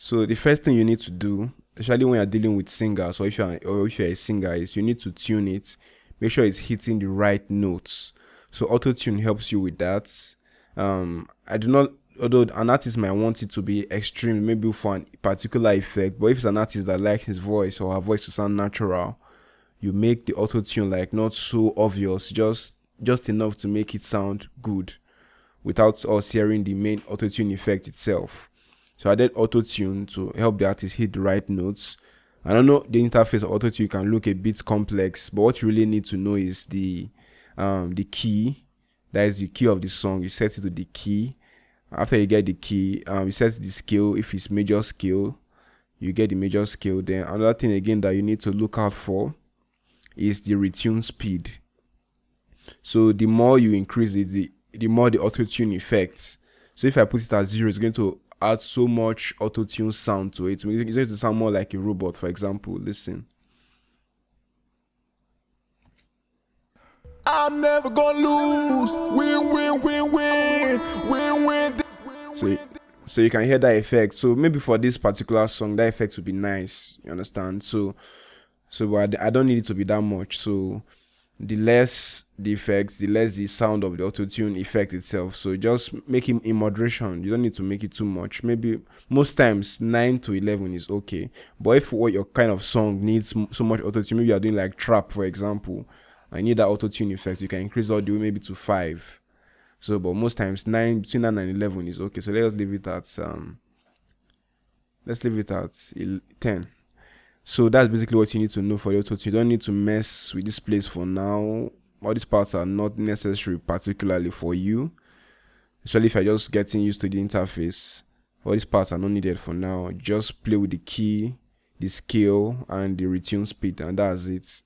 So the first thing you need to do, especially when you're dealing with singers, or if you're a singer, is you need to tune it. Make sure it's hitting the right notes. So Autotune helps you with that. I do not, although an artist might want it to be extreme, maybe for a particular effect, but if it's an artist that likes his voice or her voice to sound natural, you make the Autotune like not so obvious, just enough to make it sound good without us hearing the main Autotune effect itself. So I did Autotune to help the artist hit the right notes. I don't know, the interface of Autotune can look a bit complex, but what you really need to know is the key. That is the key of the song. You set it to the key. After you get the key, you set the scale. If it's major scale, you get the major scale. Then another thing again that you need to look out for is the retune speed. So the more you increase it, the more the Autotune effects. So if I put it at 0, it's going to add so much Autotune sound to it. It's going to sound more like a robot, for example. Listen. I'm never gonna lose. Win, win, win, win, win, win. So you can hear that effect. So maybe for this particular song, that effect would be nice. You understand? So but I don't need it to be that much. So the less the effects, the less the sound of the Autotune effect itself. So just make it in moderation. You don't need to make it too much. Maybe most times 9 to 11 is okay. But if what your kind of song needs so much Autotune, maybe you are doing like trap, for example, I need that Autotune effect, you can increase all the way maybe to 5. So but most times between 9 and 11 is okay. So let's leave it at 10. So that's basically what you need to know for the Autotune. You don't need to mess with this place for now. All these parts are not necessary particularly for you, especially if you're just getting used to the interface. All these parts are not needed for now. Just play with the key, the scale, and the retune speed, and that's it.